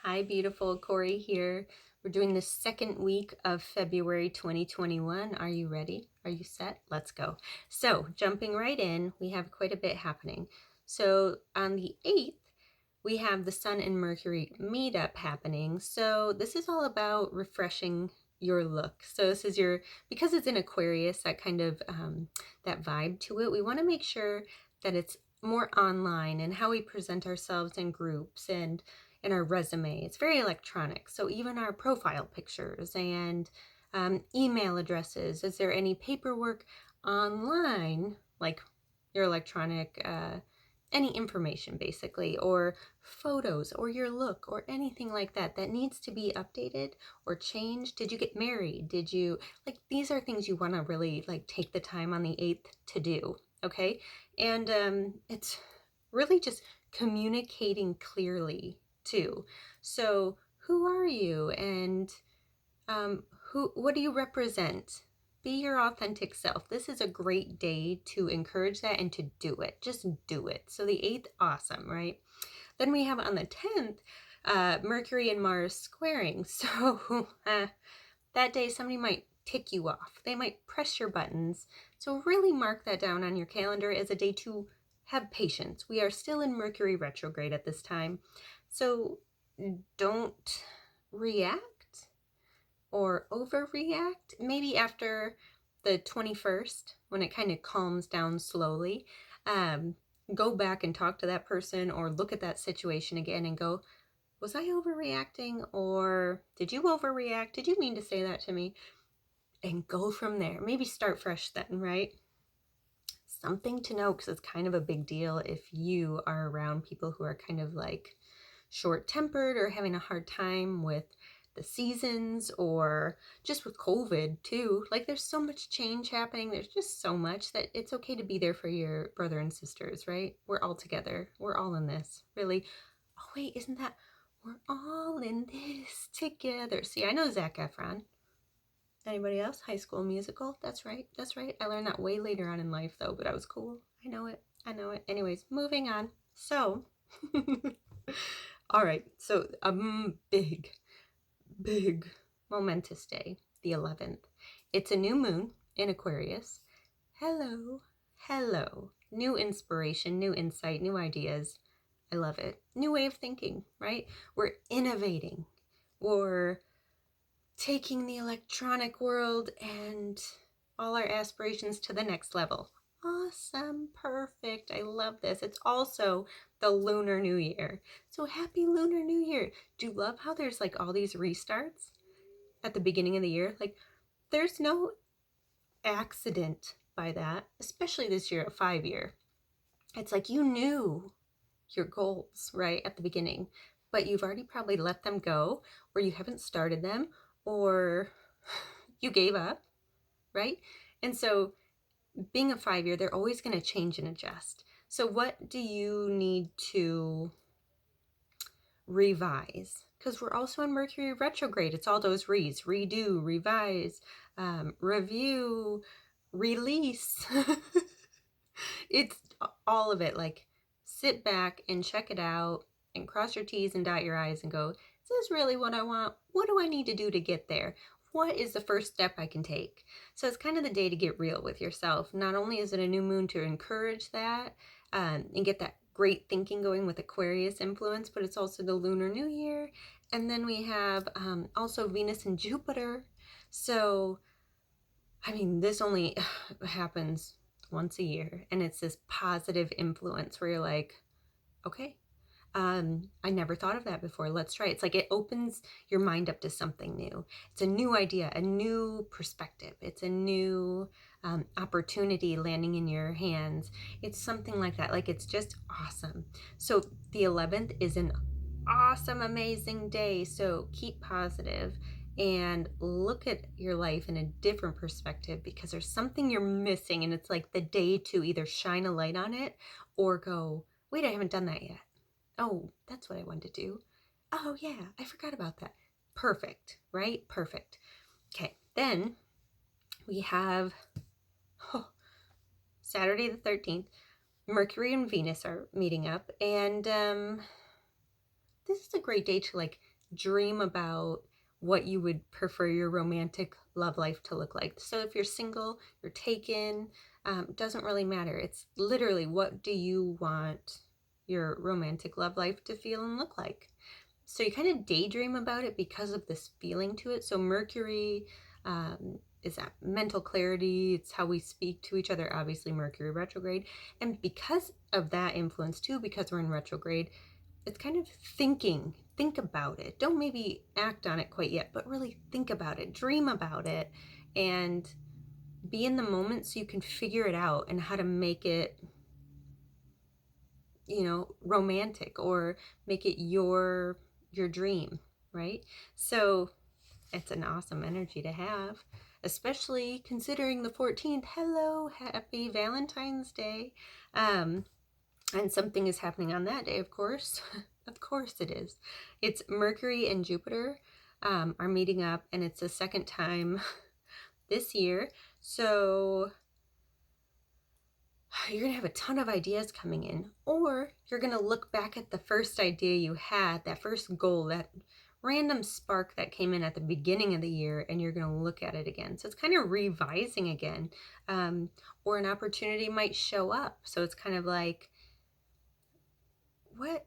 Hi, beautiful. Kori here. We're doing the second week of February 2021. Are you ready? Are you set? Let's go. So, jumping right in, we have quite a bit happening. So, on the 8th, we have the Sun and Mercury meetup happening. So, this is all about refreshing your look. So, this is because it's in Aquarius, that kind of that vibe to it. We want to make sure that it's more online and how we present ourselves in groups and in our resume. It's very electronic. So even our profile pictures and email addresses. Is there any paperwork online, like your electronic, any information basically, or photos or your look or anything like that that needs to be updated or changed? Did you get married? Did you, like, these are things you want to really like take the time on the 8th to do. Okay. And it's really just communicating clearly too. So who are you, and what do you represent? Be your authentic self. This is a great day to encourage that and to do it. Just do it. So the 8th, awesome, right? Then we have on the 10th, Mercury and Mars squaring. So that day somebody might tick you off. They might press your buttons. So really mark that down on your calendar as a day to have patience. We are still in Mercury retrograde at this time. So don't react or overreact. Maybe after the 21st, when it kind of calms down slowly, go back and talk to that person or look at that situation again and go, was I overreacting, or did you overreact? Did you mean to say that to me? And go from there. Maybe start fresh then, right? Something to know, because it's kind of a big deal if you are around people who are kind of like short-tempered or having a hard time with the seasons, or just with COVID too. Like, there's so much change happening. There's just so much that it's okay to be there for your brother and sisters, right? We're all together. We're all in this, really. Oh wait, isn't that we're all in this together? See, I know Zac Efron. Anybody else? High School Musical? That's right. That's right. I learned that way later on in life though, but I was cool. I know it. I know it. Anyways, moving on. So, all right. So, big, big momentous day, the 11th. It's a new moon in Aquarius. Hello. Hello. New inspiration, new insight, new ideas. I love it. New way of thinking, right? We're innovating. We're taking the electronic world and all our aspirations to the next level. Awesome. Perfect. I love this. It's also the Lunar New Year. So happy Lunar New Year. Do you love how there's like all these restarts at the beginning of the year? Like, there's no accident by that, especially this year, a 5-year. It's like you knew your goals right at the beginning, but you've already probably let them go, or you haven't started them, or you gave up, right? And so being a 5-year, they're always going to change and adjust. So what do you need to revise? Because we're also in Mercury retrograde. It's all those re's: redo, revise, review, release. It's all of it. Like, sit back and check it out and cross your T's and dot your I's and go, is this really what I want? What do I need to do to get there? What is the first step I can take? So it's kind of the day to get real with yourself. Not only is it a new moon to encourage that and get that great thinking going with Aquarius influence, but it's also the Lunar New Year. And then we have also Venus and Jupiter. So, I mean, this only happens once a year, and it's this positive influence where you're like, okay, I never thought of that before. Let's try it. It's like it opens your mind up to something new. It's a new idea, a new perspective. It's a new opportunity landing in your hands. It's something like that. Like, it's just awesome. So the 11th is an awesome, amazing day. So keep positive and look at your life in a different perspective, because there's something you're missing, and it's like the day to either shine a light on it or go, wait, I haven't done that yet. Oh, that's what I wanted to do. Oh yeah, I forgot about that. Perfect, right? Perfect. Okay, then we have Saturday the 13th. Mercury and Venus are meeting up, and this is a great day to like dream about what you would prefer your romantic love life to look like. So if you're single, you're taken, doesn't really matter. It's literally, what do you want your romantic love life to feel and look like? So you kind of daydream about it because of this feeling to it. So Mercury is that mental clarity. It's how we speak to each other, obviously Mercury retrograde. And because of that influence too, because we're in retrograde, it's kind of think about it. Don't maybe act on it quite yet, but really think about it, dream about it, and be in the moment so you can figure it out and how to make it, romantic, or make it your dream, right? So it's an awesome energy to have, especially considering the 14th. Hello, happy Valentine's Day. And something is happening on that day, of course. Of course it is. It's Mercury and Jupiter are meeting up, and it's the second time this year. So you're going to have a ton of ideas coming in, or you're going to look back at the first idea you had, that first goal, that random spark that came in at the beginning of the year, and you're going to look at it again. So it's kind of revising again, or an opportunity might show up. So it's kind of like, what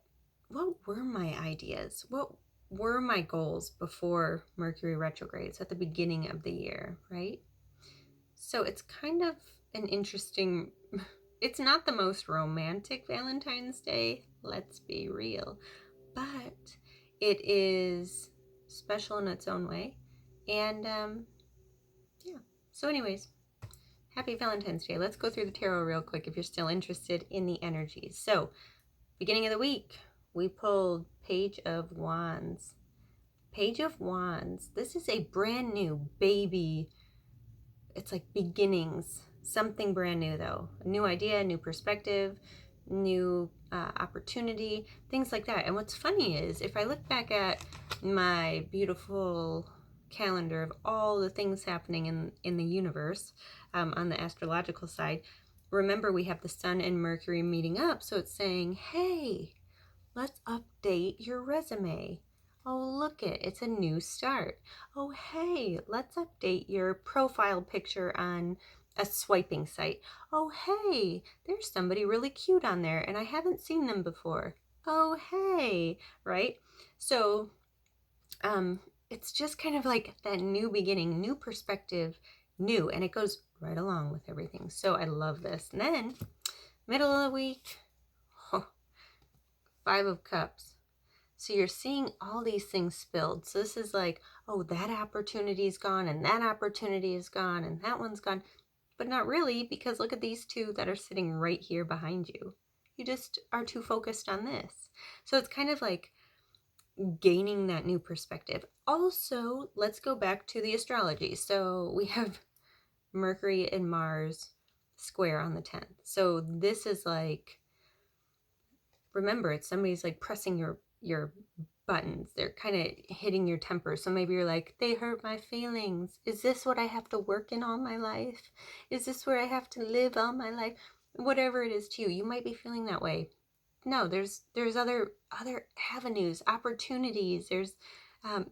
were my ideas? What were my goals before Mercury retrograde? So at the beginning of the year, right? So it's kind of an interesting, it's not the most romantic Valentine's Day, let's be real, but it is special in its own way. And yeah, so anyways, happy Valentine's Day. Let's go through the tarot real quick if you're still interested in the energies. So beginning of the week, we pulled Page of Wands. Page of Wands. This is a brand new baby. It's like beginnings. Something brand new though. A new idea, new perspective, new opportunity, things like that. And what's funny is, if I look back at my beautiful calendar of all the things happening in the universe, on the astrological side, remember we have the Sun and Mercury meeting up. So it's saying, hey, let's update your resume. Oh, look it's a new start. Oh, hey, let's update your profile picture on a swiping site. Oh, hey, there's somebody really cute on there and I haven't seen them before. Oh, hey, right? So, it's just kind of like that new beginning, new perspective, new, and it goes right along with everything. So I love this. And then, middle of the week, Five of Cups. So you're seeing all these things spilled. So this is like, oh, that opportunity is gone, and that opportunity is gone, and that one's gone. But not really, because look at these two that are sitting right here behind you. You just are too focused on this. So it's kind of like gaining that new perspective. Also, let's go back to the astrology. So we have Mercury and Mars square on the 10th. So this is like, remember, it's somebody's like pressing your buttons. They're kind of hitting your temper. So maybe you're like, they hurt my feelings. Is this what I have to work in all my life? Is this where I have to live all my life? Whatever it is to you, you might be feeling that way. No, there's other avenues, opportunities. There's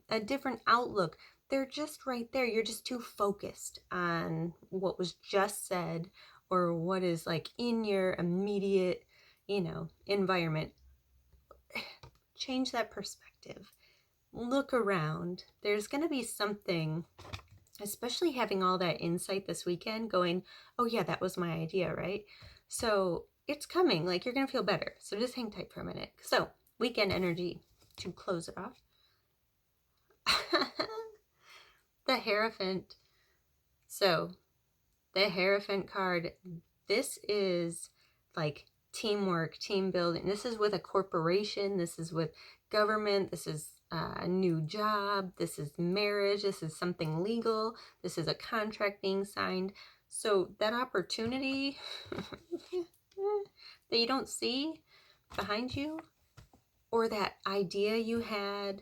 a different outlook. They're just right there. You're just too focused on what was just said, or what is like in your immediate, environment. Change that perspective. Look around. There's going to be something, especially having all that insight this weekend, going, oh yeah, that was my idea, right? So it's coming. Like, you're going to feel better. So just hang tight for a minute. So weekend energy to close it off. The Hierophant. So the Hierophant card, this is like teamwork, team building. This is with a corporation. This is with government. This is a new job. This is marriage. This is something legal. This is a contract being signed. So that opportunity that you don't see behind you, or that idea you had,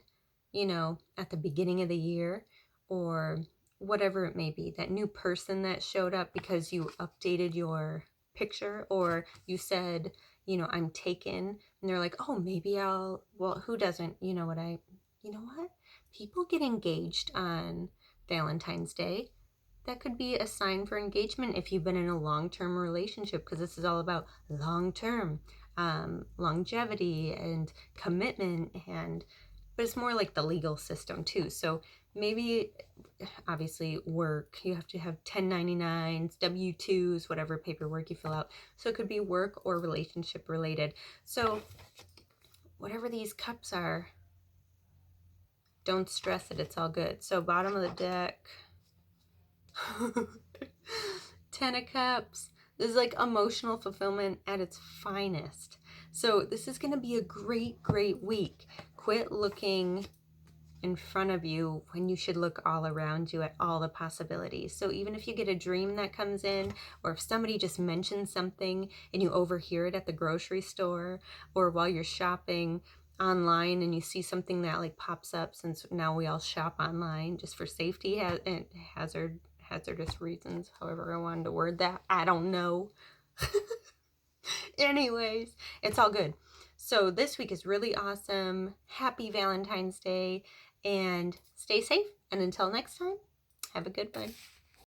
at the beginning of the year, or whatever it may be, that new person that showed up because you updated your picture, or you said, I'm taken, and they're like, oh, maybe well, who doesn't, you know what? People get engaged on Valentine's Day. That could be a sign for engagement if you've been in a long-term relationship, because this is all about long-term longevity and commitment, but it's more like the legal system too. So maybe, obviously, work, you have to have 1099s, W-2s, whatever paperwork you fill out. So it could be work or relationship related. So whatever these cups are, don't stress it, it's all good. So bottom of the deck, 10 of Cups. This is like emotional fulfillment at its finest. So this is going to be a great, great week. Quit looking in front of you when you should look all around you at all the possibilities. So even if you get a dream that comes in, or if somebody just mentions something and you overhear it at the grocery store, or while you're shopping online and you see something that like pops up, since now we all shop online just for safety and hazardous reasons, however I wanted to word that, I don't know. Anyways, it's all good. So this week is really awesome. Happy Valentine's Day, and stay safe. And until next time, have a good one.